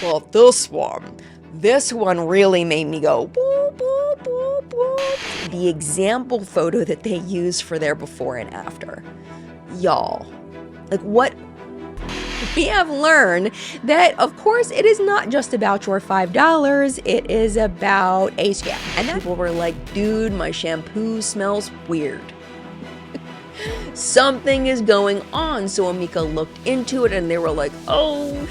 Well, this one really made me go boop, boop, boop, boop. The example photo that they use for their before and after. Y'all, like what? We have learned that, of course, it is not just about your $5, it is about a scam. And then people were like, dude, my shampoo smells weird. Something is going on. So Amika looked into it and they were like, oh,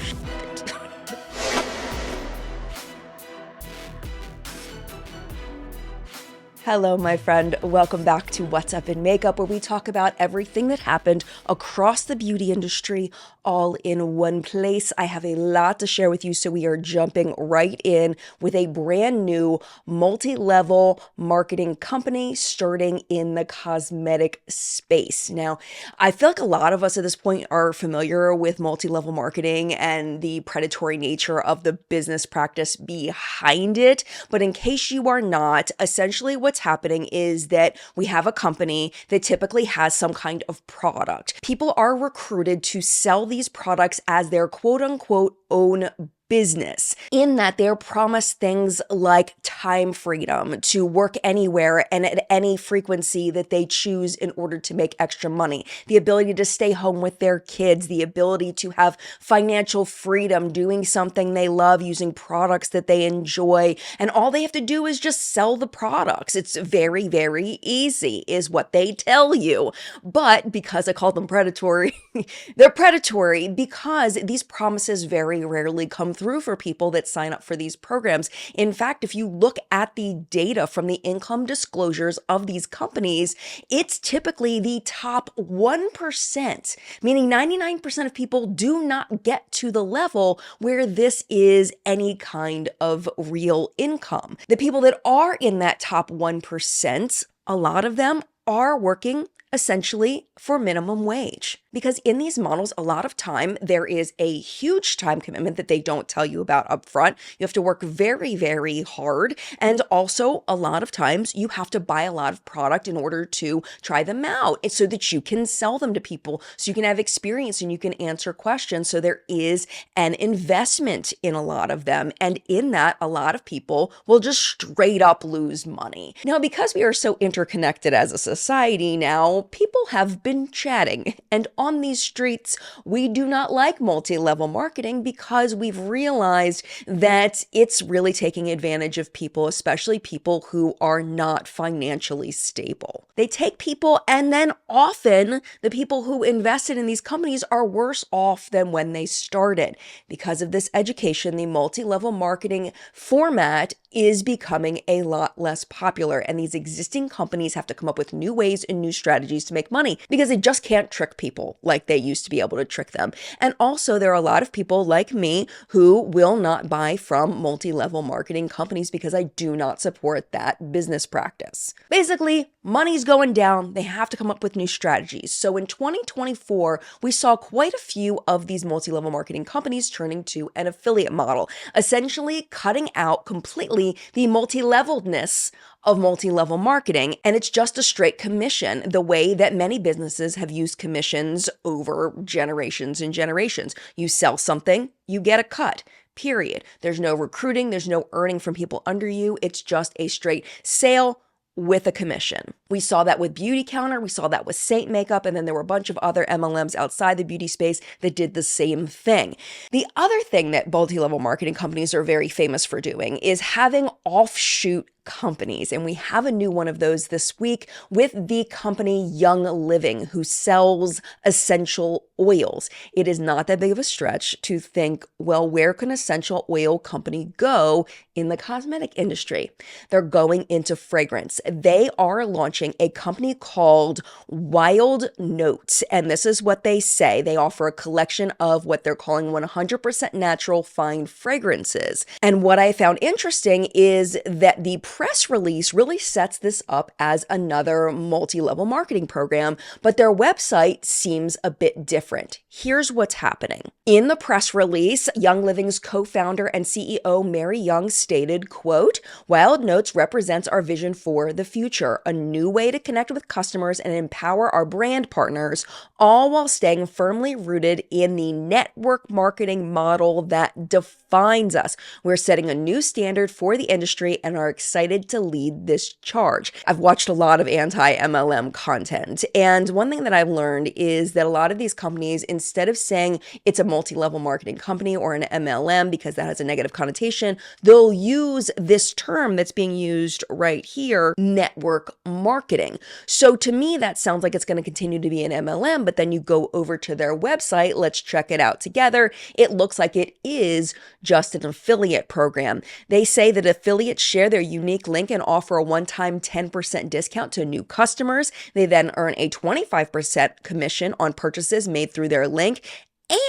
Hello, my friend. Welcome back to What's Up in Makeup, where we talk about everything that happened across the beauty industry all in one place. I have a lot to share with you, so we are jumping right in with a brand new multi-level marketing company starting in the cosmetic space. Now, I feel like a lot of us at this point are familiar with multi-level marketing and the predatory nature of the business practice behind it. But in case you are not, essentially what's happening is that we have a company that typically has some kind of product. People are recruited to sell these products as their quote unquote own business, in that they're promised things like time freedom to work anywhere and at any frequency that they choose in order to make extra money, the ability to stay home with their kids, the ability to have financial freedom doing something they love, using products that they enjoy, and all they have to do is just sell the products. It's very, very easy, is what they tell you. But because I call them predatory, they're predatory because these promises very rarely come through for people that sign up for these programs. In fact, if you look at the data from the income disclosures of these companies, it's typically the top 1%, meaning 99% of people do not get to the level where this is any kind of real income. The people that are in that top 1%, a lot of them are working essentially for minimum wage. Because in these models, a lot of time, there is a huge time commitment that they don't tell you about up front. You have to work very, very hard. And also, a lot of times, you have to buy a lot of product in order to try them out so that you can sell them to people, so you can have experience and you can answer questions. So there is an investment in a lot of them. And in that, a lot of people will just straight up lose money. Now, because we are so interconnected as a society now, people have been chatting. And on these streets, we do not like multi-level marketing because we've realized that it's really taking advantage of people, especially people who are not financially stable. They take people, and then often the people who invested in these companies are worse off than when they started. Because of this education, the multi-level marketing format is becoming a lot less popular, and these existing companies have to come up with new ways and new strategies to make money because they just can't trick people like they used to be able to trick them. And also, there are a lot of people like me who will not buy from multi-level marketing companies because I do not support that business practice. Basically, money's going down. They have to come up with new strategies. So in 2024, we saw quite a few of these multi-level marketing companies turning to an affiliate model, essentially cutting out completely the multi-levelness of multi-level marketing, and it's just a straight commission, the way that many businesses have used commissions over generations and generations. You sell something, you get a cut. Period. There's no recruiting, there's no earning from people under you. It's just a straight sale with a commission. We saw that with Beauty Counter, we saw that with Saint Makeup, and then there were a bunch of other MLMs outside the beauty space that did the same thing. The other thing that multi-level marketing companies are very famous for doing is having offshoot companies. And we have a new one of those this week with the company Young Living, who sells essential oils. It is not that big of a stretch to think, well, where can essential oil company go in the cosmetic industry? They're going into fragrance. They are launching a company called RedNote. And this is what they say. They offer a collection of what they're calling 100% natural fine fragrances. And what I found interesting is that the press release really sets this up as another multi-level marketing program, but their website seems a bit different. Here's what's happening. In the press release, Young Living's co-founder and CEO Mary Young stated, quote, "Wyld Notes represents our vision for the future, a new way to connect with customers and empower our brand partners, all while staying firmly rooted in the network marketing model that defines us. We're setting a new standard for the industry and are excited to lead this charge." I've watched a lot of anti-MLM content, and one thing that I've learned is that a lot of these companies, instead of saying it's a multi-level marketing company or an MLM because that has a negative connotation, they'll use this term that's being used right here, network marketing. So to me, that sounds like it's going to continue to be an MLM, but then you go over to their website, let's check it out together. It looks like it is just an affiliate program. They say that affiliates share their unique link and offer a one-time 10% discount to new customers. They then earn a 25% commission on purchases made through their link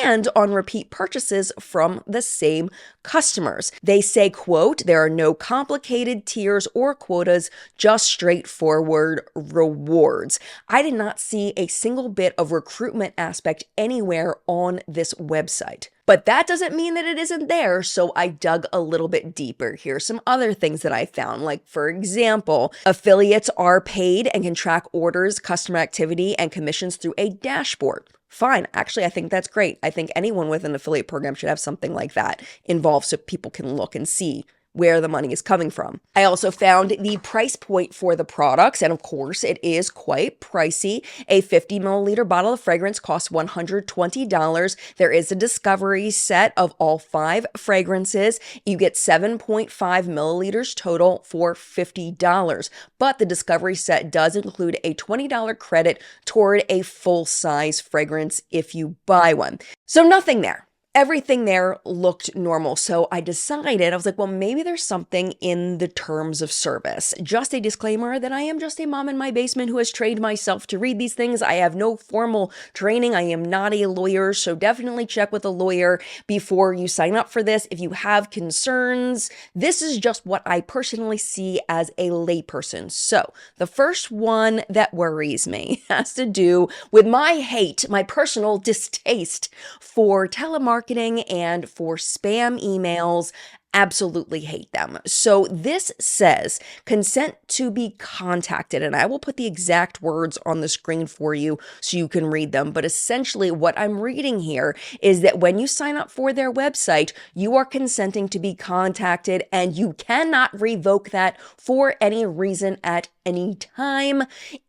and on repeat purchases from the same customers. They say, quote, "There are no complicated tiers or quotas, just straightforward rewards." I did not see a single bit of recruitment aspect anywhere on this website. But that doesn't mean that it isn't there, so I dug a little bit deeper. Here's some other things that I found, like, for example, affiliates are paid and can track orders, customer activity, and commissions through a dashboard. Fine. Actually, I think that's great. I think anyone with an affiliate program should have something like that involved so people can look and see where the money is coming from. I also found the price point for the products, and of course, it is quite pricey. A 50 milliliter bottle of fragrance costs $120. There is a discovery set of all 5 fragrances. You get 7.5 milliliters total for $50. But the discovery set does include a $20 credit toward a full-size fragrance if you buy one. So nothing there. Everything there looked normal. So I decided, I was like, well, maybe there's something in the terms of service. Just a disclaimer that I am just a mom in my basement who has trained myself to read these things. I have no formal training. I am not a lawyer. So definitely check with a lawyer before you sign up for this. If you have concerns, this is just what I personally see as a layperson. So the first one that worries me has to do with my hate, my personal distaste for telemarketing and for spam emails. Absolutely hate them. So this says consent to be contacted, and I will put the exact words on the screen for you so you can read them. But essentially what I'm reading here is that when you sign up for their website, you are consenting to be contacted, and you cannot revoke that for any reason at any time.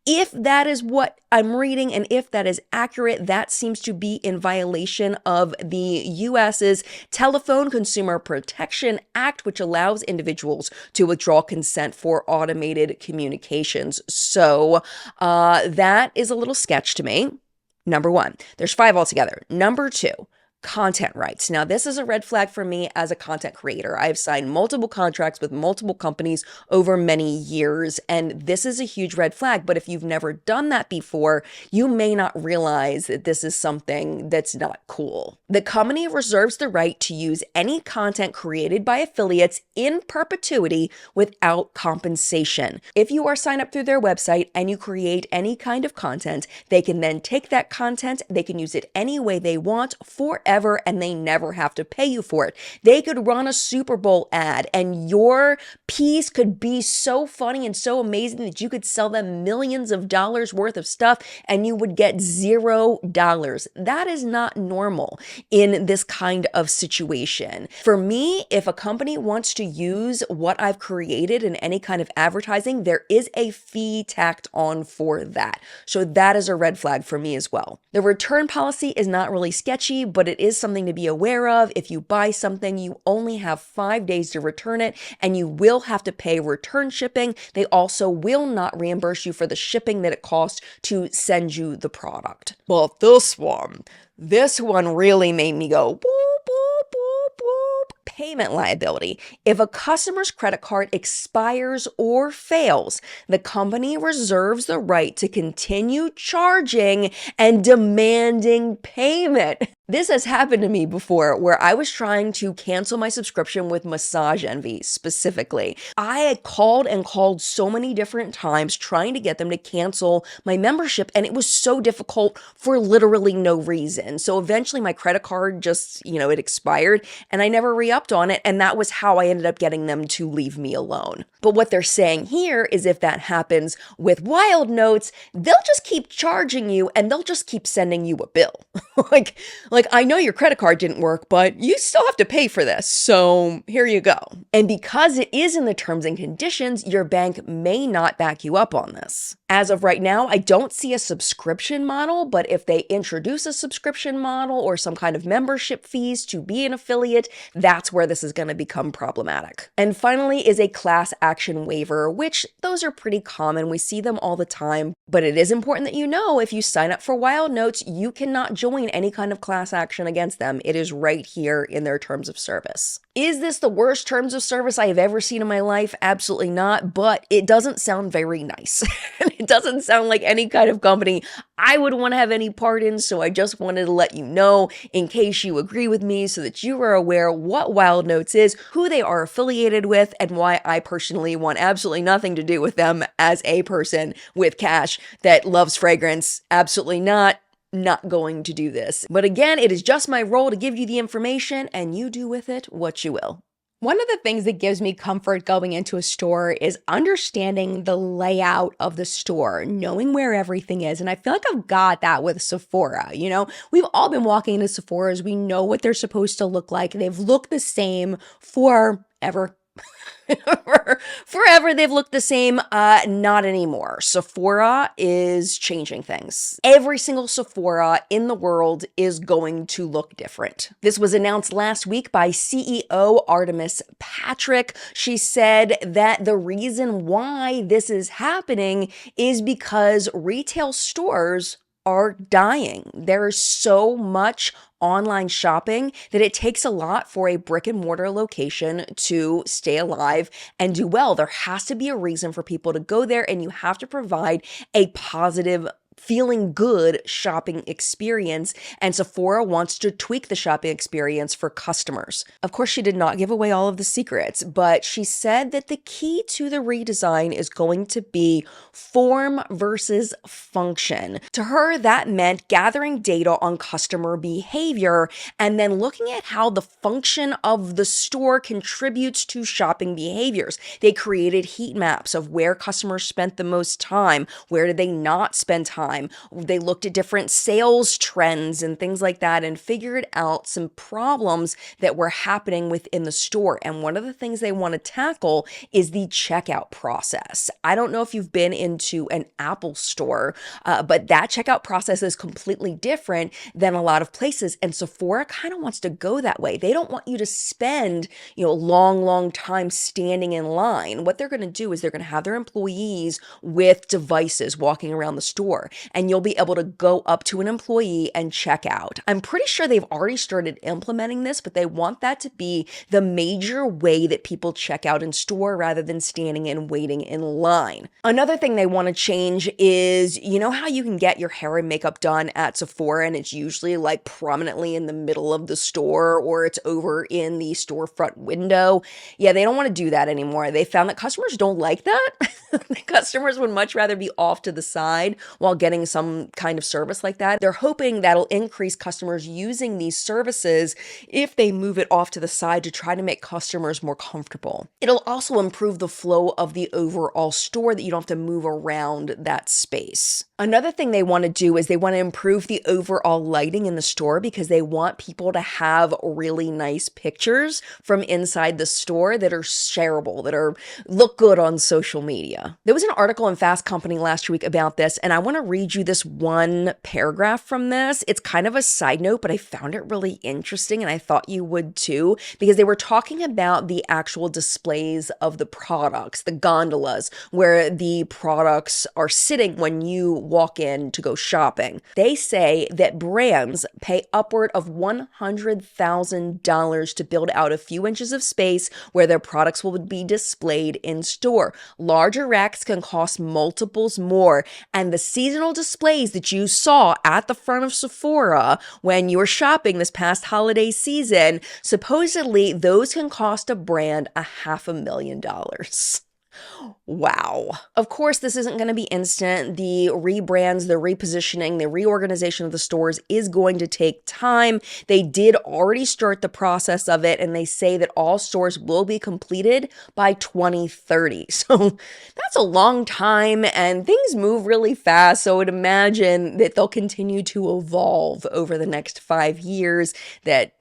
If that is what I'm reading, and if that is accurate, that seems to be in violation of the US's Telephone Consumer Protection Act, which allows individuals to withdraw consent for automated communications. So that is a little sketch to me. Number one, there's 5 altogether. Number 2, content rights. Now, this is a red flag for me as a content creator. I've signed multiple contracts with multiple companies over many years, and this is a huge red flag. But if you've never done that before, you may not realize that this is something that's not cool. The company reserves the right to use any content created by affiliates in perpetuity without compensation. If you are signed up through their website and you create any kind of content, they can then take that content, they can use it any way they want forever, and they never have to pay you for it. They could run a Super Bowl ad and your piece could be so funny and so amazing that you could sell them millions of dollars worth of stuff and you would get $0. That is not normal in this kind of situation. For me, if a company wants to use what I've created in any kind of advertising, there is a fee tacked on for that. So that is a red flag for me as well. The return policy is not really sketchy, but it is something to be aware of. If you buy something, you only have 5 days to return it, and you will have to pay return shipping. They also will not reimburse you for the shipping that it costs to send you the product. Well, this one really made me go, boop, boop, boop, boop. Payment liability. If a customer's credit card expires or fails, the company reserves the right to continue charging and demanding payment. This has happened to me before where I was trying to cancel my subscription with Massage Envy specifically. I had called and called so many different times trying to get them to cancel my membership, and it was so difficult for literally no reason. So eventually my credit card just, it expired and I never re-upped on it, and that was how I ended up getting them to leave me alone. But what they're saying here is if that happens with Wyld Notes, they'll just keep charging you and they'll just keep sending you a bill. Like I know your credit card didn't work, but you still have to pay for this. So here you go. And because it is in the terms and conditions, your bank may not back you up on this. As of right now, I don't see a subscription model, but if they introduce a subscription model or some kind of membership fees to be an affiliate, that's where this is going to become problematic. And finally is a class action waiver, which those are pretty common. We see them all the time, but it is important that you know if you sign up for Wyld Notes, you cannot join any kind of class action against them. It is right here in their terms of service. Is this the worst terms of service I have ever seen in my life? Absolutely not, but it doesn't sound very nice. It doesn't sound like any kind of company I would want to have any part in, so I just wanted to let you know in case you agree with me so that you are aware what Wyld Notes is, who they are affiliated with, and why I personally want absolutely nothing to do with them as a person with cash that loves fragrance. Absolutely not going to do this. But again, it is just my role to give you the information and you do with it what you will. One of the things that gives me comfort going into a store is understanding the layout of the store, knowing where everything is. And I feel like I've got that with Sephora. We've all been walking into Sephora's. We know what they're supposed to look like. They've looked the same forever. Forever they've looked the same. Not anymore. Sephora is changing things. Every single Sephora in the world is going to look different. This was announced last week by CEO Artemis Patrick. She said that the reason why this is happening is because retail stores are dying. There is so much online shopping that it takes a lot for a brick and mortar location to stay alive and do well. There has to be a reason for people to go there, and you have to provide a positive, feeling good shopping experience, and Sephora wants to tweak the shopping experience for customers. Of course, she did not give away all of the secrets, but she said that the key to the redesign is going to be form versus function. To her, that meant gathering data on customer behavior and then looking at how the function of the store contributes to shopping behaviors. They created heat maps of where customers spent the most time, where did they not spend time. They looked at different sales trends and things like that and figured out some problems that were happening within the store. And one of the things they want to tackle is the checkout process. I don't know if you've been into an Apple store, but that checkout process is completely different than a lot of places. And Sephora kind of wants to go that way. They don't want you to spend, long time standing in line. What they're going to do is they're going to have their employees with devices walking around the store, and you'll be able to go up to an employee and check out. I'm pretty sure they've already started implementing this, but they want that to be the major way that people check out in store rather than standing and waiting in line. Another thing they want to change is, how you can get your hair and makeup done at Sephora and it's usually like prominently in the middle of the store or it's over in the storefront window. Yeah, they don't want to do that anymore. They found that customers don't like that. The customers would much rather be off to the side while getting some kind of service like that. They're hoping that'll increase customers using these services if they move it off to the side to try to make customers more comfortable. It'll also improve the flow of the overall store that you don't have to move around that space. Another thing they want to do is they want to improve the overall lighting in the store because they want people to have really nice pictures from inside the store that are shareable, look good on social media. There was an article in Fast Company last week about this, and I want to read you this one paragraph from this. It's kind of a side note, but I found it really interesting, and I thought you would too, because they were talking about the actual displays of the products, the gondolas, where the products are sitting when you walk in to go shopping. They say that brands pay upward of $100,000 to build out a few inches of space where their products will be displayed in store. Larger racks can cost multiples more, and the seasonal original displays that you saw at the front of Sephora when you were shopping this past holiday season, supposedly those can cost a brand $500,000. Wow. Of course, this isn't going to be instant. The rebrands, the repositioning, the reorganization of the stores is going to take time. They did already start the process of it, and they say that all stores will be completed by 2030. So that's a long time, and things move really fast. So I would imagine that they'll continue to evolve over the next 5 years. That,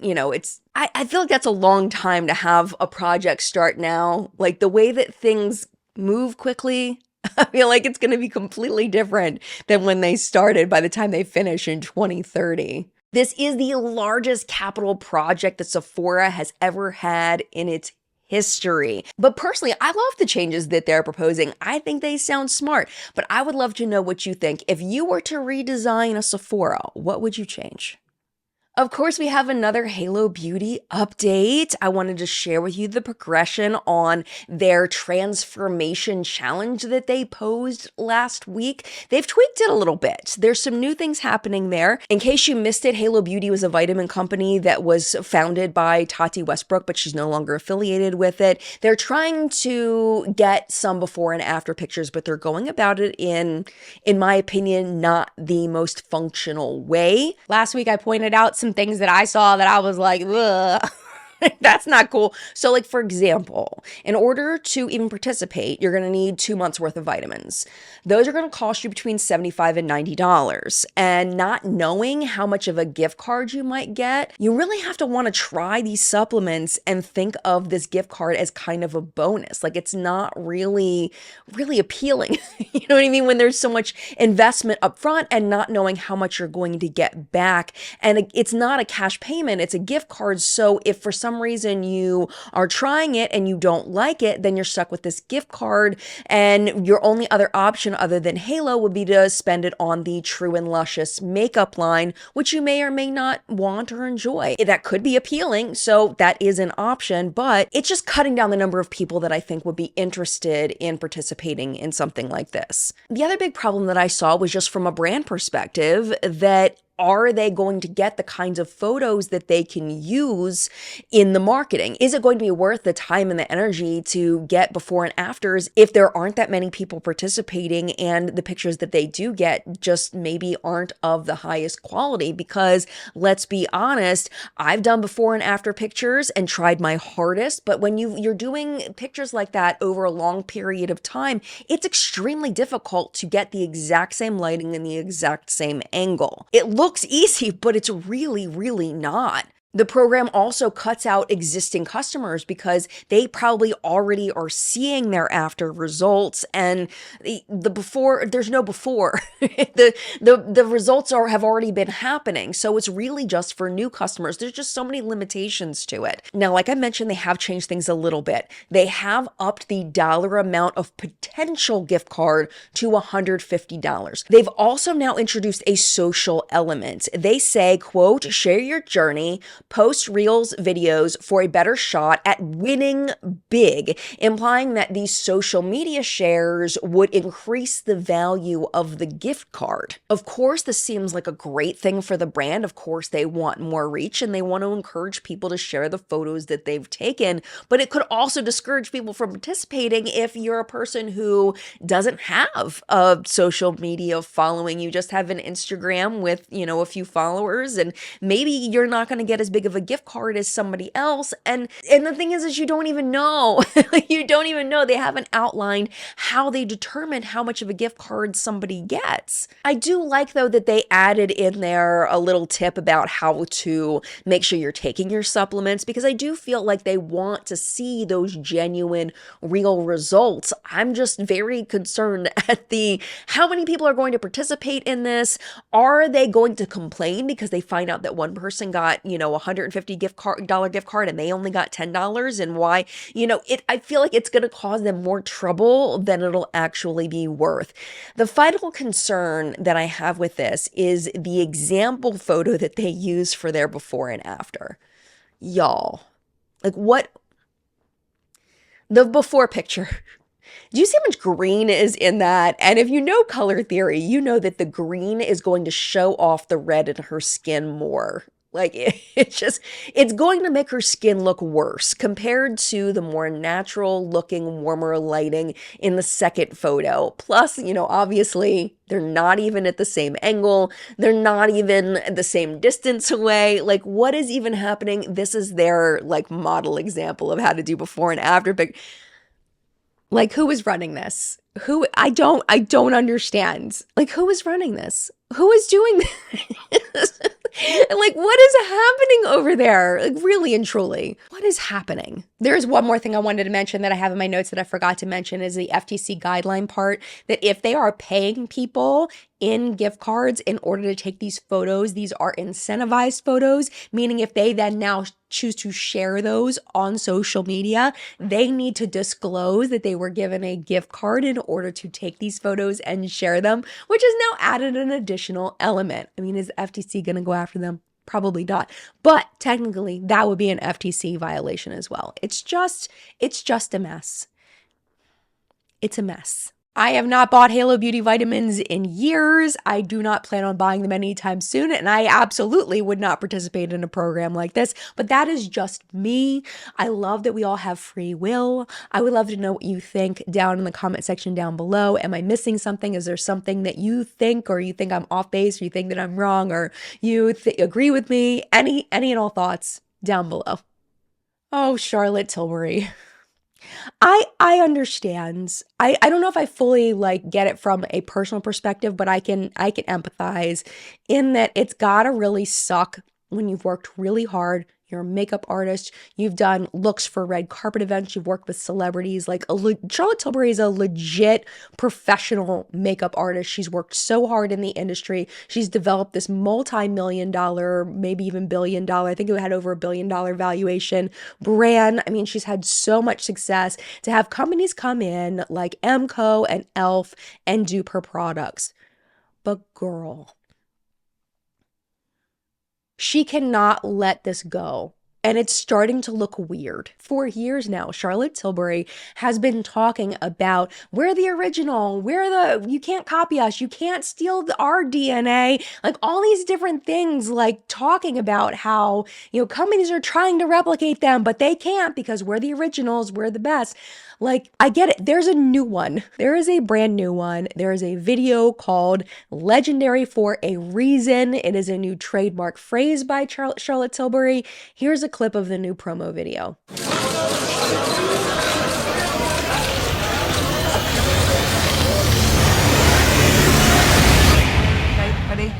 I feel like that's a long time to have a project start now. Like the way that things move quickly, I feel like it's going to be completely different than when they started by the time they finish in 2030. This is the largest capital project that Sephora has ever had in its history. But personally, I love the changes that they're proposing. I think they sound smart, but I would love to know what you think. If you were to redesign a Sephora, what would you change? Of course, we have another Halo Beauty update. I wanted to share with you the progression on their transformation challenge that they posed last week. They've tweaked it a little bit. There's some new things happening there. In case you missed it, Halo Beauty was a vitamin company that was founded by Tati Westbrook, but she's no longer affiliated with it. They're trying to get some before and after pictures, but they're going about it in my opinion, not the most functional way. Last week, I pointed out some things that I saw that I was like, ugh. That's not cool. So like, for example, in order to even participate, you're going to need 2 months worth of vitamins. Those are going to cost you between $75 and $90. And not knowing how much of a gift card you might get, you really have to want to try these supplements and think of this gift card as kind of a bonus. Like it's not really appealing. You know what I mean? When there's so much investment up front and not knowing how much you're going to get back. And it's not a cash payment, it's a gift card. So if for some reason you are trying it and you don't like it, then you're stuck with this gift card, and your only other option other than Halo would be to spend it on the True and Luscious makeup line, which you may or may not want or enjoy. That could be appealing, so that is an option, but it's just cutting down the number of people that I think would be interested in participating in something like this. The other big problem that I saw was just from a brand perspective, that are they going to get the kinds of photos that they can use in the marketing? Is it going to be worth the time and the energy to get before and afters if there aren't that many people participating and the pictures that they do get just maybe aren't of the highest quality? Because let's be honest, I've done before and after pictures and tried my hardest, but when you're doing pictures like that over a long period of time, it's extremely difficult to get the exact same lighting and the exact same angle. It looks easy, but it's really not. The program also cuts out existing customers because they probably already are seeing their after results, and the before, there's no before. the results have already been happening. So it's really just for new customers. There's just so many limitations to it. Now, like I mentioned, they have changed things a little bit. They have upped the dollar amount of potential gift card to $150. They've also now introduced a social element. They say, quote, share your journey, post reels, videos for a better shot at winning big, implying that these social media shares would increase the value of the gift card. Of course, this seems like a great thing for the brand. Of course, they want more reach and they want to encourage people to share the photos that they've taken, but it could also discourage people from participating if you're a person who doesn't have a social media following. You just have an Instagram with, a few followers, and maybe you're not going to get as big of a gift card as somebody else. And the thing is you don't even know. You don't even know. They haven't outlined how they determine how much of a gift card somebody gets. I do like, though, that they added in there a little tip about how to make sure you're taking your supplements, because I do feel like they want to see those genuine, real results. I'm just very concerned at how many people are going to participate in this. Are they going to complain because they find out that one person got, $150 gift card and they only got $10, and why, I feel like it's going to cause them more trouble than it'll actually be worth. The final concern that I have with this is the example photo that they use for their before and after. Y'all, like, what? The before picture Do you see how much green is in that? And if you know color theory, you know that the green is going to show off the red in her skin more. Like it's going to make her skin look worse compared to the more natural looking, warmer lighting in the second photo. Plus, obviously they're not even at the same angle. They're not even the same distance away. Like, what is even happening? This is their like model example of how to do before and after. But like, who is running this? I don't understand. Like, who is running this? Who is doing this? And like, what is happening over there? Like, really and truly, what is happening? There's one more thing I wanted to mention that I have in my notes that I forgot to mention is the FTC guideline part, that if they are paying people in gift cards in order to take these photos, these are incentivized photos, meaning if they then now choose to share those on social media, they need to disclose that they were given a gift card in order to take these photos and share them, which has now added an additional element. I mean, is the FTC going to go after them? Probably not. But technically, that would be an FTC violation as well. It's just a mess. It's a mess. I have not bought Halo Beauty vitamins in years. I do not plan on buying them anytime soon, and I absolutely would not participate in a program like this, but that is just me. I love that we all have free will. I would love to know what you think down in the comment section down below. Am I missing something? Is there something that you think, or you think I'm off base, or you think that I'm wrong, or you agree with me? Any and all thoughts down below. Oh, Charlotte Tilbury. I understand. I don't know if I fully like get it from a personal perspective, but I can empathize in that it's gotta really suck when you've worked really hard. You're a makeup artist. You've done looks for red carpet events. You've worked with celebrities. Like Charlotte Tilbury is a legit professional makeup artist. She's worked so hard in the industry. She's developed this multi-million-dollar, maybe even billion-dollar, I think it had over $1 billion valuation brand. I mean, she's had so much success to have companies come in like MCO and ELF and dupe her products. But girl, she cannot let this go. And it's starting to look weird. For years now, Charlotte Tilbury has been talking about we're the original, you can't copy us, you can't steal our DNA, like all these different things, like talking about how, companies are trying to replicate them, but they can't because we're the originals, we're the best. Like, I get it. There's a new one. There is a brand new one. There is a video called Legendary for a Reason. It is a new trademark phrase by Charlotte Tilbury. Here's a clip of the new promo video. Okay, ready?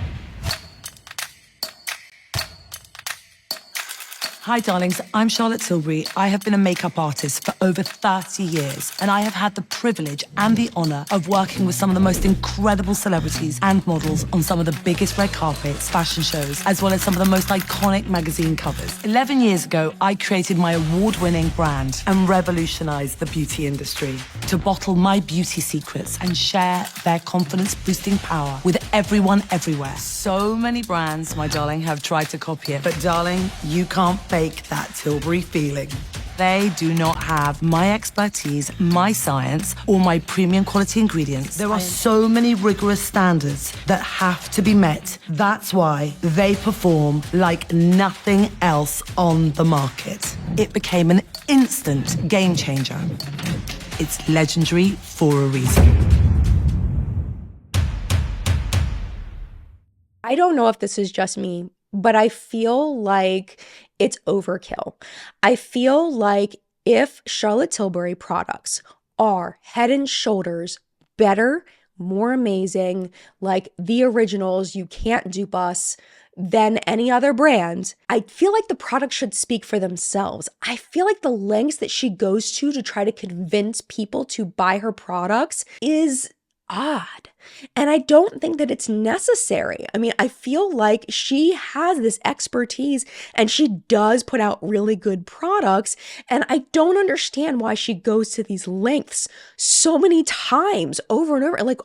Hi darlings, I'm Charlotte Tilbury. I have been a makeup artist for over 30 years, and I have had the privilege and the honor of working with some of the most incredible celebrities and models on some of the biggest red carpets, fashion shows, as well as some of the most iconic magazine covers. 11 years ago, I created my award-winning brand and revolutionized the beauty industry to bottle my beauty secrets and share their confidence-boosting power with everyone everywhere. So many brands, my darling, have tried to copy it, but darling, you can't fake that Tilbury feeling. They do not have my expertise, my science, or my premium quality ingredients. There are so many rigorous standards that have to be met. That's why they perform like nothing else on the market. It became an instant game changer. It's legendary for a reason. I don't know if this is just me, but I feel like it's overkill. I feel like if Charlotte Tilbury products are head and shoulders better, more amazing, like the originals, you can't dupe us, than any other brand, I feel like the product should speak for themselves. I feel like the lengths that she goes to try to convince people to buy her products is odd. And I don't think that it's necessary. I mean, I feel like she has this expertise and she does put out really good products. And I don't understand why she goes to these lengths so many times over and over. Like,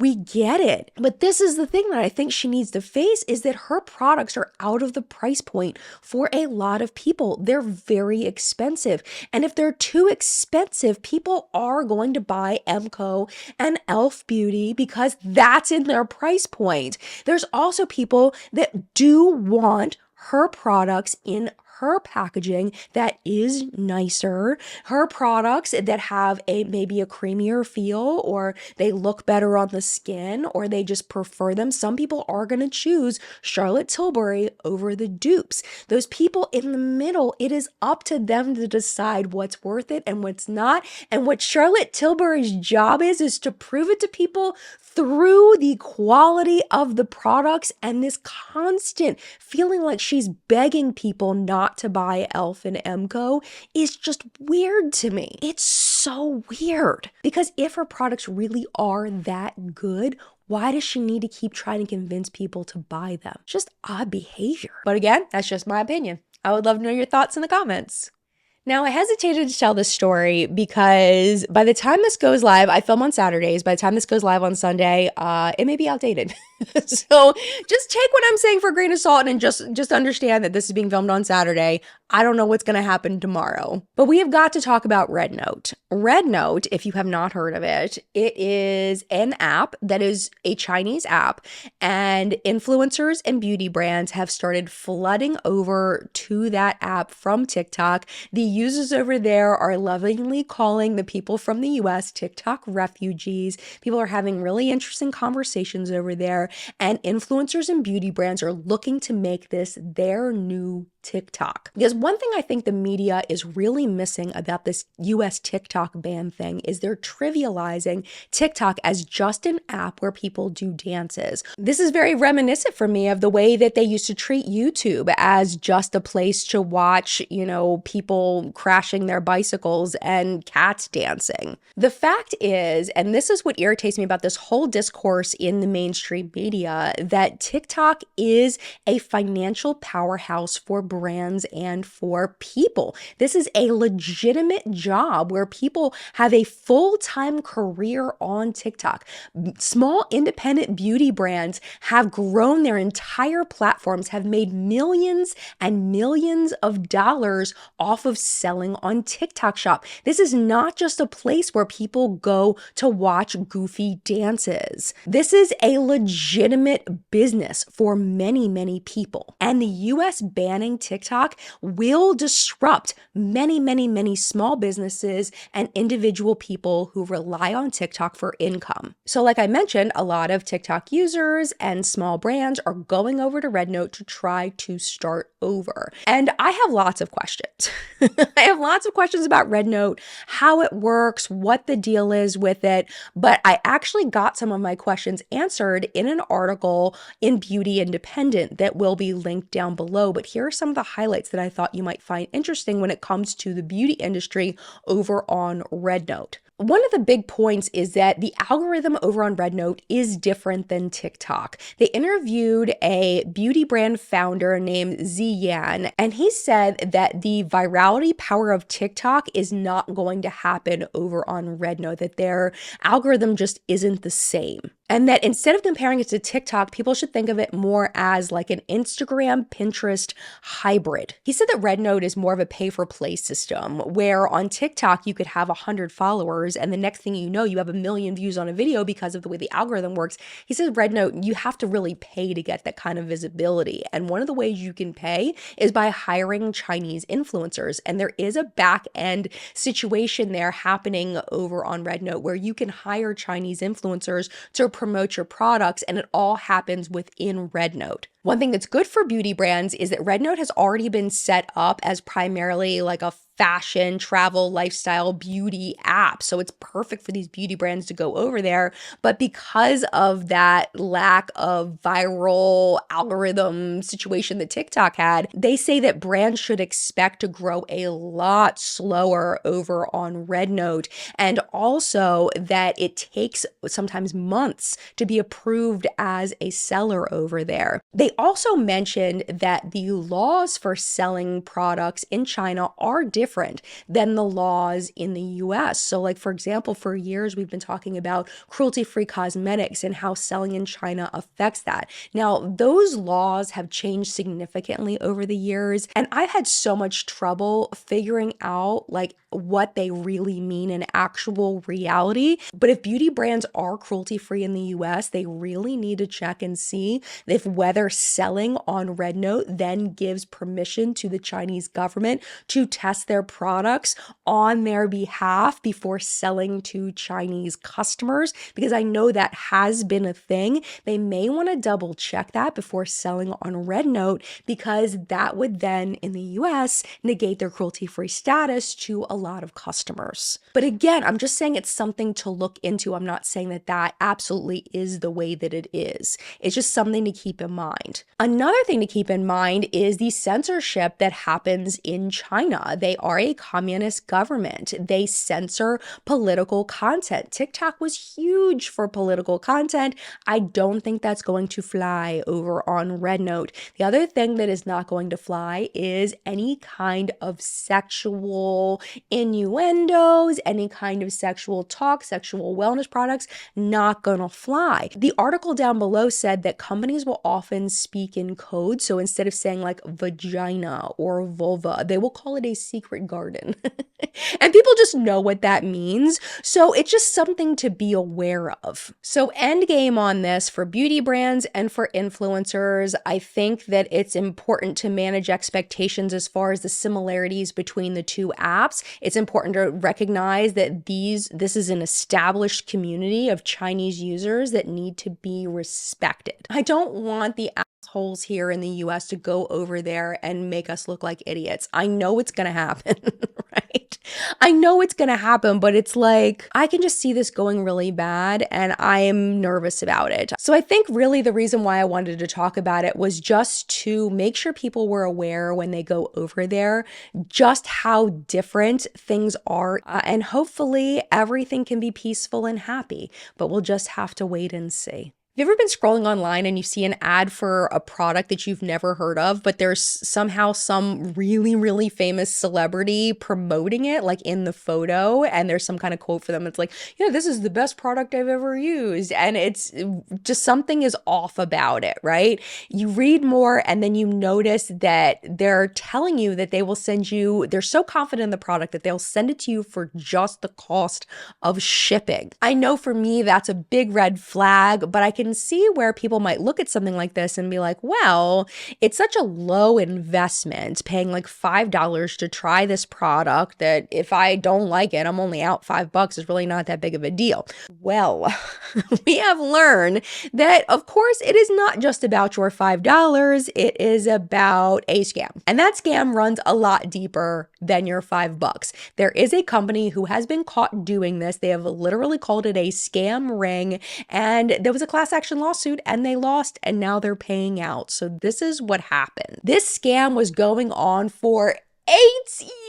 we get it. But this is the thing that I think she needs to face, is that her products are out of the price point for a lot of people. They're very expensive. And if they're too expensive, people are going to buy Emco and e.l.f. Beauty because that's in their price point. There's also people that do want her products in her packaging that is nicer, her products that have maybe a creamier feel, or they look better on the skin, or they just prefer them. Some people are going to choose Charlotte Tilbury over the dupes. Those people in the middle, it is up to them to decide what's worth it and what's not. And what Charlotte Tilbury's job is to prove it to people through the quality of the products and this constant feeling like she's begging people not to buy e.l.f. and Emco is just weird to me. It's so weird, because if her products really are that good, why does she need to keep trying to convince people to buy them? Just odd behavior. But again, that's just my opinion. I would love to know your thoughts in the comments. Now, I hesitated to tell this story because by the time this goes live, I film on Saturdays. By the time this goes live on Sunday, it may be outdated. So just take what I'm saying for a grain of salt and just understand that this is being filmed on Saturday. I don't know what's going to happen tomorrow. But we have got to talk about RedNote. RedNote, if you have not heard of it, it is an app that is a Chinese app, and influencers and beauty brands have started flooding over to that app from TikTok. The users over there are lovingly calling the people from the US TikTok refugees. People are having really interesting conversations over there, and influencers and beauty brands are looking to make this their new TikTok. Because one thing I think the media is really missing about this US TikTok ban thing is they're trivializing TikTok as just an app where people do dances. This is very reminiscent for me of the way that they used to treat YouTube as just a place to watch, people crashing their bicycles and cats dancing. The fact is, and this is what irritates me about this whole discourse in the mainstream media, that TikTok is a financial powerhouse for brands and for people. This is a legitimate job where people have a full-time career on TikTok. Small independent beauty brands have grown their entire platforms, have made millions and millions of dollars off of selling on TikTok Shop. This is not just a place where people go to watch goofy dances. This is a legitimate business for many, many people. And the US banning TikTok will disrupt many, many, many small businesses and individual people who rely on TikTok for income. So like I mentioned, a lot of TikTok users and small brands are going over to RedNote to try to start over. And I have lots of questions. I have lots of questions about RedNote, how it works, what the deal is with it. But I actually got some of my questions answered in an article in Beauty Independent that will be linked down below. But here are some of the highlights that I thought you might find interesting when it comes to the beauty industry over on RedNote. One of the big points is that the algorithm over on RedNote is different than TikTok. They interviewed a beauty brand founder named Ziyan, and he said that the virality power of TikTok is not going to happen over on RedNote, that their algorithm just isn't the same. And that instead of comparing it to TikTok, people should think of it more as like an Instagram, Pinterest hybrid. He said that RedNote is more of a pay-for-play system, where on TikTok you could have 100 followers and the next thing you know, you have 1 million views on a video because of the way the algorithm works. He says RedNote, you have to really pay to get that kind of visibility. And one of the ways you can pay is by hiring Chinese influencers. And there is a back-end situation there happening over on RedNote where you can hire Chinese influencers to promote your products, and it all happens within RedNote. One thing that's good for beauty brands is that RedNote has already been set up as primarily like a fashion, travel, lifestyle, beauty app. So it's perfect for these beauty brands to go over there. But because of that lack of viral algorithm situation that TikTok had, they say that brands should expect to grow a lot slower over on RedNote. And also that it takes sometimes months to be approved as a seller over there. They also mentioned that the laws for selling products in China are different than the laws in the US. So like, for example, for years, we've been talking about cruelty-free cosmetics and how selling in China affects that. Now, those laws have changed significantly over the years, and I've had so much trouble figuring out like what they really mean in actual reality. But if beauty brands are cruelty-free in the US, they really need to check and see if whether selling on RedNote then gives permission to the Chinese government to test their products on their behalf before selling to Chinese customers, because I know that has been a thing. They may want to double check that before selling on RedNote, because that would then in the US negate their cruelty-free status to a lot of customers. But again, I'm just saying it's something to look into. I'm not saying that that absolutely is the way that it is. It's just something to keep in mind. Another thing to keep in mind is the censorship that happens in China. They are a communist government. They censor political content. TikTok was huge for political content. I don't think that's going to fly over on RedNote. The other thing that is not going to fly is any kind of sexual innuendos, any kind of sexual talk, sexual wellness products, not gonna fly. The article down below said that companies will often speak in code. So instead of saying like vagina or vulva, they will call it a secret garden. And people just know what that means. So it's just something to be aware of. So end game on this for beauty brands and for influencers. I think that it's important to manage expectations as far as the similarities between the two apps. It's important to recognize that this is an established community of Chinese users that need to be respected. I don't want the assholes here in the US to go over there and make us look like idiots. I know it's gonna happen, right? I know it's gonna happen, but it's like, I can just see this going really bad and I am nervous about it. So I think really the reason why I wanted to talk about it was just to make sure people were aware when they go over there, just how different things are. And hopefully everything can be peaceful and happy, but we'll just have to wait and see. Have you ever been scrolling online and you see an ad for a product that you've never heard of, but there's somehow some really, really famous celebrity promoting it, like in the photo, and there's some kind of quote for them. It's like, this is the best product I've ever used. And it's just something is off about it, right? You read more and then you notice that they're telling you that they will send you, they're so confident in the product that they'll send it to you for just the cost of shipping. I know for me, that's a big red flag, but I can see where people might look at something like this and be like, well, it's such a low investment paying like $5 to try this product that if I don't like it, I'm only out $5. It's really not that big of a deal. Well, we have learned that, of course, it is not just about your $5. It is about a scam. And that scam runs a lot deeper than your $5. There is a company who has been caught doing this. They have literally called it a scam ring. And there was a class action lawsuit and they lost and now they're paying out. So this is what happened. This scam was going on for 8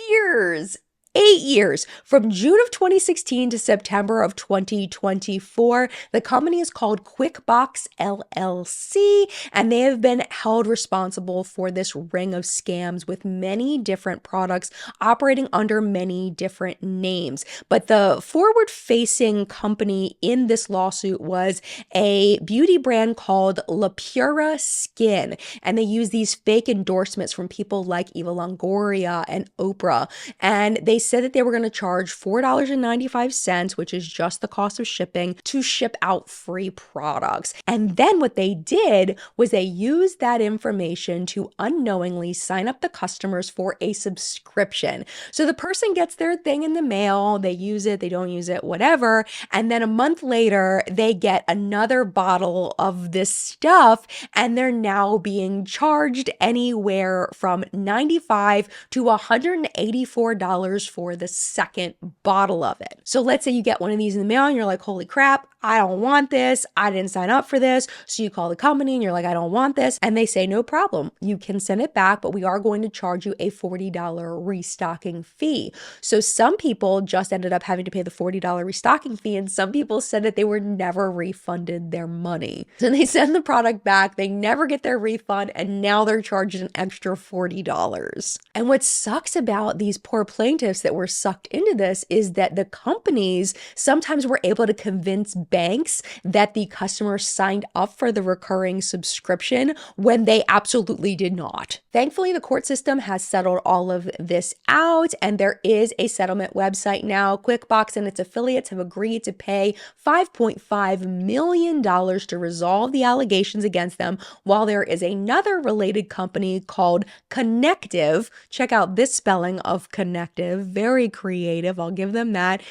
years. 8 years, from June of 2016 to September of 2024. The company is called QuickBox LLC, and they have been held responsible for this ring of scams with many different products operating under many different names. But the forward-facing company in this lawsuit was a beauty brand called La Pura Skin, and they use these fake endorsements from people like Eva Longoria and Oprah, and they said that they were going to charge $4.95, which is just the cost of shipping, to ship out free products. And then what they did was they used that information to unknowingly sign up the customers for a subscription. So the person gets their thing in the mail, they use it, they don't use it, whatever. And then a month later, they get another bottle of this stuff, and they're now being charged anywhere from $95 to $184 for the second bottle of it. So let's say you get one of these in the mail and you're like, holy crap, I don't want this. I didn't sign up for this. So you call the company and you're like, I don't want this. And they say, no problem. You can send it back, but we are going to charge you a $40 restocking fee. So some people just ended up having to pay the $40 restocking fee, and some people said that they were never refunded their money. So they send the product back, they never get their refund, and now they're charged an extra $40. And what sucks about these poor plaintiffs that were sucked into this is that the companies sometimes were able to convince banks that the customer signed up for the recurring subscription when they absolutely did not. Thankfully, the court system has settled all of this out, and there is a settlement website now. QuickBox and its affiliates have agreed to pay $5.5 million to resolve the allegations against them, while there is another related company called Connective. Check out this spelling of Connective. Very creative. I'll give them that.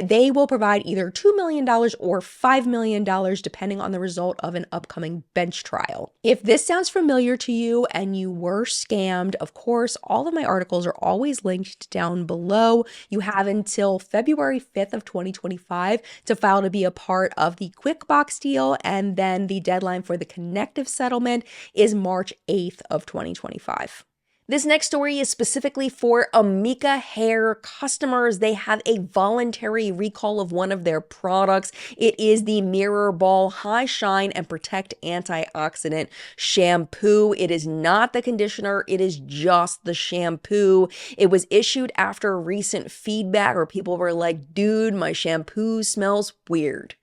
They will provide either $2 million or $5 million, depending on the result of an upcoming bench trial. If this sounds familiar to you and you were scammed, of course, all of my articles are always linked down below. You have until February 5th of 2025 to file to be a part of the QuickBox deal, and then the deadline for the Connective settlement is March 8th of 2025. This next story is specifically for Amika hair customers. They have a voluntary recall of one of their products. It is the Mirror Ball High Shine and Protect Antioxidant Shampoo. It is not the conditioner, it is just the shampoo. It was issued after recent feedback where people were like, dude, my shampoo smells weird.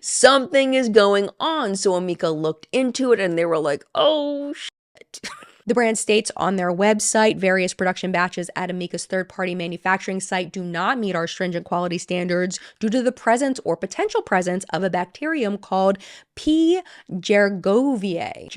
Something is going on. So Amika looked into it and they were like, oh shit. The brand states on their website, various production batches at Amika's third-party manufacturing site do not meet our stringent quality standards due to the presence or potential presence of a bacterium called P. Gergoviae.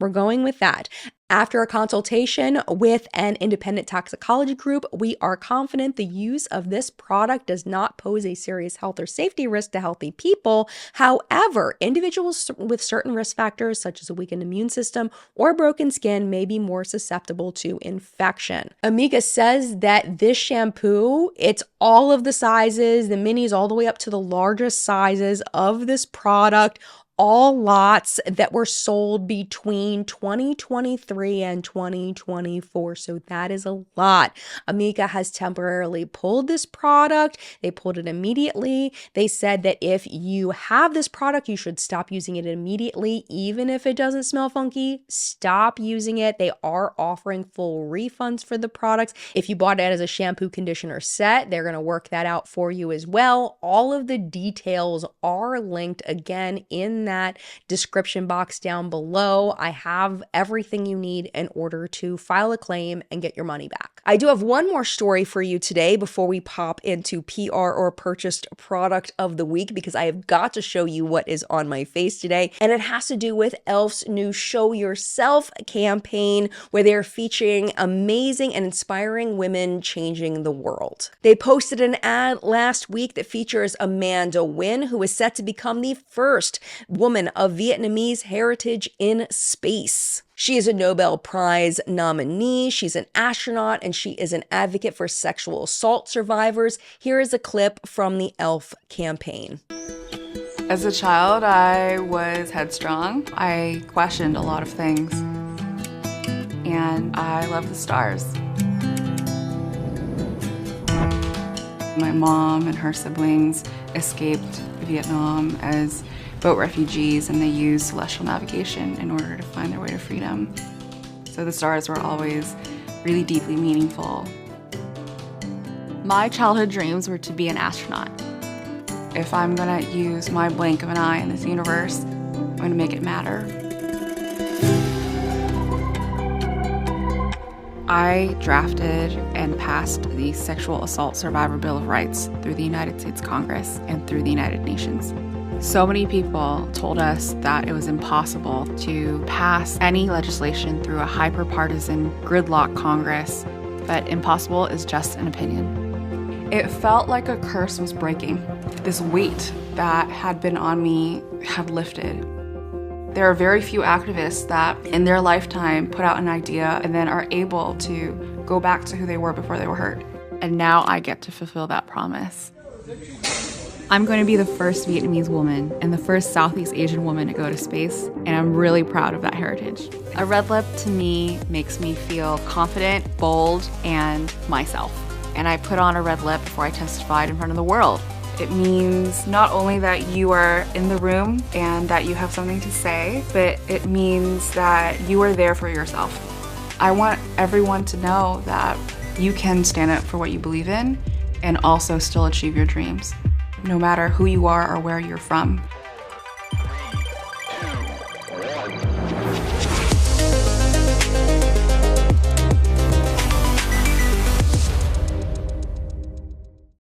We're going with that. After a consultation with an independent toxicology group, we are confident the use of this product does not pose a serious health or safety risk to healthy people. However, individuals with certain risk factors, such as a weakened immune system or broken skin, may be more susceptible to infection. Amika says that this shampoo, it's all of the sizes, the minis all the way up to the largest sizes of this product, all lots that were sold between 2023 and 2024. So that is a lot. Amika has temporarily pulled this product. They pulled it immediately. They said that if you have this product, you should stop using it immediately. Even if it doesn't smell funky, stop using it. They are offering full refunds for the products. If you bought it as a shampoo conditioner set, they're going to work that out for you as well. All of the details are linked again in that description box down below. I have everything you need in order to file a claim and get your money back. I do have one more story for you today before we pop into PR or purchased product of the week, because I have got to show you what is on my face today. And it has to do with e.l.f.'s new Show Your S.ELF campaign, where they're featuring amazing and inspiring women changing the world. They posted an ad last week that features Amanda Nguyen, who is set to become the first woman of Vietnamese heritage in space. She is a Nobel Prize nominee, she's an astronaut, and she is an advocate for sexual assault survivors. Here is a clip from the e.l.f. campaign. As a child, I was headstrong. I questioned a lot of things, and I love the stars. My mom and her siblings escaped Vietnam as boat refugees, and they used celestial navigation in order to find their way to freedom. So the stars were always really deeply meaningful. My childhood dreams were to be an astronaut. If I'm gonna use my blink of an eye in this universe, I'm gonna make it matter. I drafted and passed the Sexual Assault Survivor Bill of Rights through the United States Congress and through the United Nations. So many people told us that it was impossible to pass any legislation through a hyper-partisan gridlock Congress, but impossible is just an opinion. It felt like a curse was breaking. This weight that had been on me had lifted. There are very few activists that in their lifetime put out an idea and then are able to go back to who they were before they were hurt. And now I get to fulfill that promise. I'm going to be the first Vietnamese woman and the first Southeast Asian woman to go to space, and I'm really proud of that heritage. A red lip to me makes me feel confident, bold, and myself. And I put on a red lip before I testified in front of the world. It means not only that you are in the room and that you have something to say, but it means that you are there for yourself. I want everyone to know that you can stand up for what you believe in and also still achieve your dreams, no matter who you are or where you're from.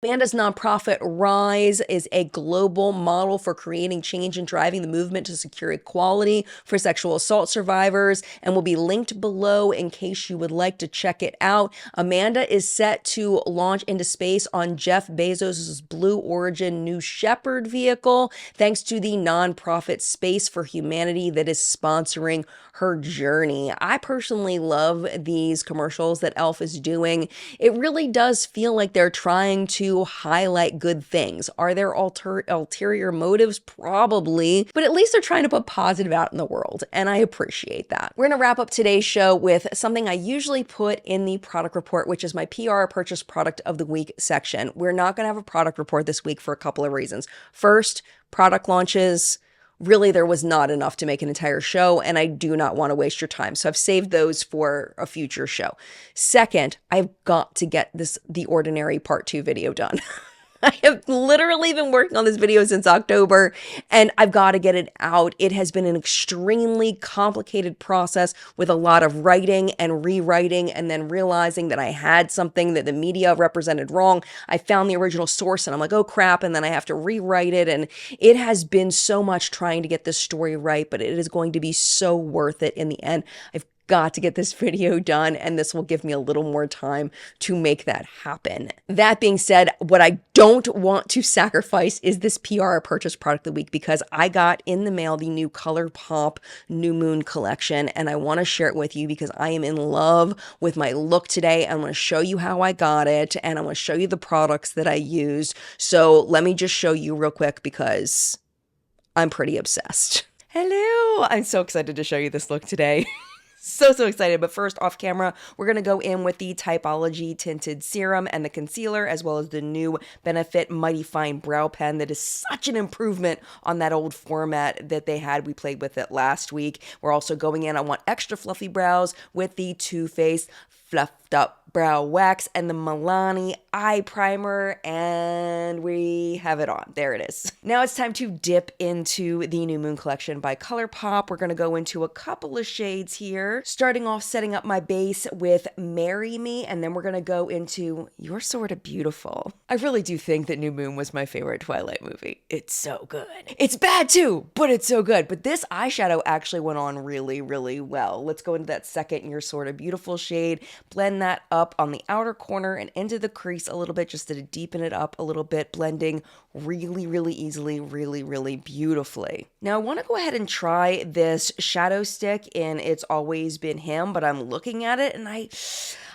Amanda's nonprofit Rise is a global model for creating change and driving the movement to secure equality for sexual assault survivors, and will be linked below in case you would like to check it out. Amanda is set to launch into space on Jeff Bezos' Blue Origin New Shepard vehicle, thanks to the nonprofit Space for Humanity that is sponsoring her journey. I personally love these commercials that e.l.f. is doing. It really does feel like they're trying to highlight good things. Are there ulterior motives? Probably, but at least they're trying to put positive out in the world, and I appreciate that. We're gonna wrap up today's show with something I usually put in the product report, which is my PR purchase product of the week section. We're not gonna have a product report this week for a couple of reasons. First, product launches. Really, there was not enough to make an entire show, and I do not want to waste your time. So I've saved those for a future show. Second, I've got to get The Ordinary Part 2 video done. I have literally been working on this video since October, and I've got to get it out. It has been an extremely complicated process with a lot of writing and rewriting, and then realizing that I had something that the media represented wrong. I found the original source and I'm like, oh crap, and then I have to rewrite it, and it has been so much trying to get this story right, but it is going to be so worth it in the end. I've got to get this video done, and this will give me a little more time to make that happen. That being said, what I don't want to sacrifice is this PR purchase product of the week, because I got in the mail the new ColourPop New Moon collection, and I want to share it with you because I am in love with my look today. I'm going to show you how I got it, and I'm going to show you the products that I used. So let me just show you real quick because I'm pretty obsessed. Hello! I'm so excited to show you this look today. So excited. But first, off camera, we're going to go in with the Typology Tinted Serum and the concealer, as well as the new Benefit Mighty Fine Brow Pen that is such an improvement on that old format that they had. We played with it last week. We're also going in, I want extra fluffy brows, with the Too Faced Fluffed Up Brow Wax and the Milani Eye Primer, and we have it on. There it is. Now it's time to dip into the New Moon collection by ColourPop. We're going to go into a couple of shades here, starting off setting up my base with Marry Me, and then we're going to go into You're Sorta Beautiful. I really do think that New Moon was my favorite Twilight movie. It's so good. It's bad too, but it's so good. But this eyeshadow actually went on really, really well. Let's go into that second You're Sorta Beautiful shade, blend that up on the outer corner and into the crease a little bit, just to deepen it up a little bit, blending really, really easily, really, really beautifully. Now I want to go ahead and try this shadow stick in It's Always Been Him, but I'm looking at it and I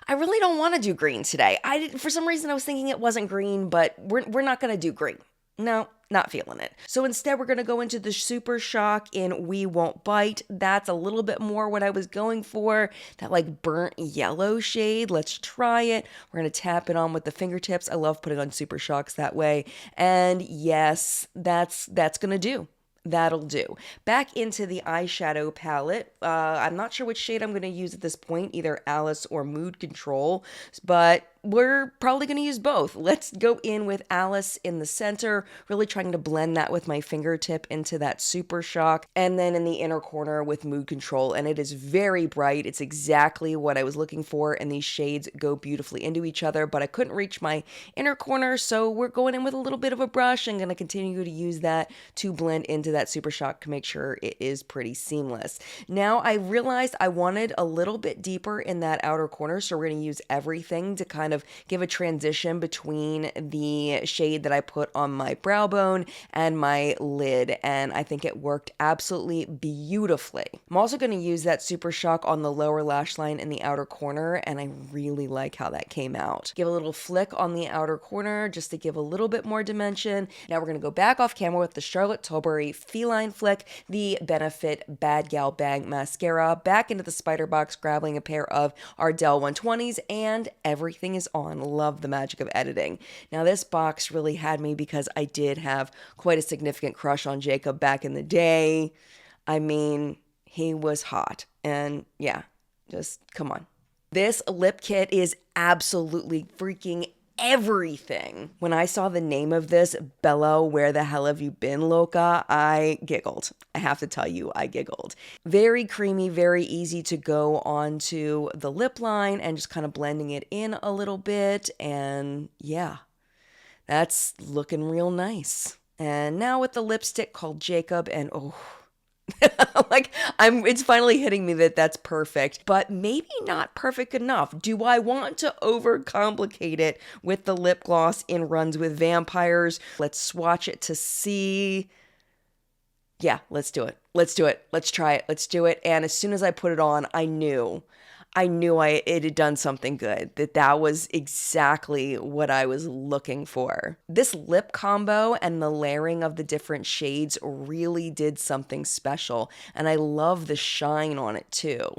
really don't want to do green today. For some reason I was thinking it wasn't green, but we're not going to do green. No, not feeling it. So instead, we're going to go into the Super Shock in We Won't Bite. That's a little bit more what I was going for, that like burnt yellow shade. Let's try it. We're going to tap it on with the fingertips. I love putting on Super Shocks that way. And yes, that's going to do. That'll do. Back into the eyeshadow palette. I'm not sure which shade I'm going to use at this point, either Alice or Mood Control, but we're probably going to use both. Let's go in with Alice in the center, really trying to blend that with my fingertip into that Super Shock, and then in the inner corner with Mood Control. And it is very bright. It's exactly what I was looking for, and these shades go beautifully into each other, but I couldn't reach my inner corner, so we're going in with a little bit of a brush and going to continue to use that to blend into that Super Shock to make sure it is pretty seamless. Now I realized I wanted a little bit deeper in that outer corner, so we're going to use everything to kind of give a transition between the shade that I put on my brow bone and my lid, and I think it worked absolutely beautifully. I'm also going to use that Super Shock on the lower lash line in the outer corner, and I really like how that came out. Give a little flick on the outer corner just to give a little bit more dimension. Now we're going to go back off camera with the Charlotte Tilbury Feline Flick, the Benefit Bad Gal Bang Mascara, back into the spider box, grabbing a pair of Ardell 120s, and everything is on. Love the magic of editing. Now this box really had me because I did have quite a significant crush on Jacob back in the day. I mean, he was hot, and yeah, just come on. This lip kit is absolutely freaking everything. When I saw the name of this, Bella, Where the Hell Have You Been, Loca, I giggled. I have to tell you, I giggled. Very creamy, very easy to go onto the lip line and just kind of blending it in a little bit. And yeah, that's looking real nice. And now with the lipstick called Jacob, and oh, it's finally hitting me that that's perfect, but maybe not perfect enough. Do I want to overcomplicate it with the lip gloss in Runs with Vampires? Let's swatch it to see. Yeah, let's do it. Let's do it. Let's try it. Let's do it. And as soon as I put it on, I knew it had done something good, that was exactly what I was looking for. This lip combo and the layering of the different shades really did something special, and I love the shine on it too.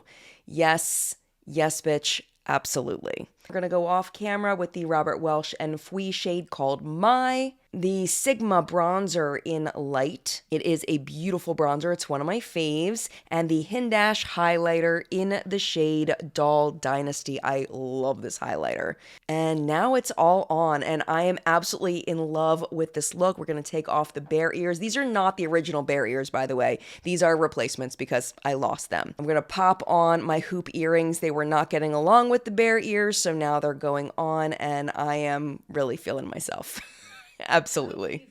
Yes, bitch, absolutely. We're gonna go off camera with the Robert Welsh and Fui shade called the Sigma bronzer in Light. It is a beautiful bronzer. It's one of my faves. And the Hindash highlighter in the shade Doll Dynasty. I love this highlighter. And now it's all on, and I am absolutely in love with this look. We're going to take off the bear ears. These are not the original bear ears, by the way. These are replacements because I lost them. I'm going to pop on my hoop earrings. They were not getting along with the bear ears, so now they're going on, and I am really feeling myself. Absolutely.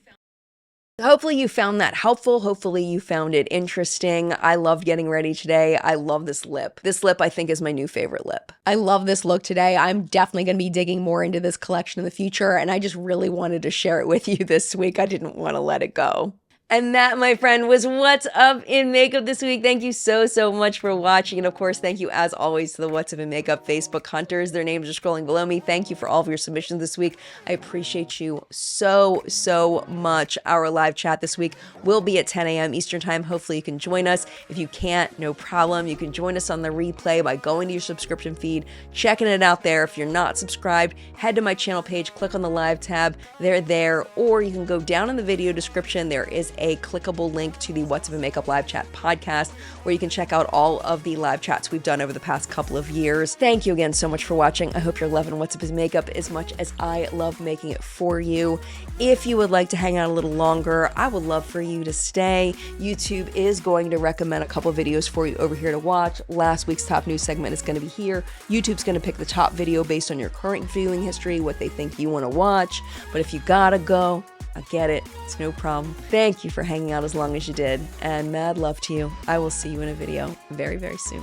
Hopefully you found that helpful. Hopefully you found it interesting. I loved getting ready today. I love this lip. This lip, I think, is my new favorite lip. I love this look today. I'm definitely going to be digging more into this collection in the future, and I just really wanted to share it with you this week. I didn't want to let it go. And that, my friend, was What's Up in Makeup this week. Thank you so much for watching. And of course, thank you as always to the What's Up in Makeup Facebook hunters. Their names are scrolling below me. Thank you for all of your submissions this week. I appreciate you so much. Our live chat this week will be at 10 a.m. Eastern Time. Hopefully you can join us. If you can't, no problem. You can join us on the replay by going to your subscription feed, checking it out there. If you're not subscribed, head to my channel page, click on the live tab. They're there. Or you can go down in the video description. There is a clickable link to the What's Up in Makeup live chat podcast, where you can check out all of the live chats we've done over the past couple of years. Thank you again so much for watching. I hope you're loving What's Up in Makeup as much as I love making it for you. If you would like to hang out a little longer, I would love for you to stay. YouTube is going to recommend a couple videos for you over here to watch. Last week's top news segment is going to be here. YouTube's going to pick the top video based on your current viewing history, what they think you want to watch. But if you gotta go, I get it. It's no problem. Thank you for hanging out as long as you did, and mad love to you. I will see you in a video very soon.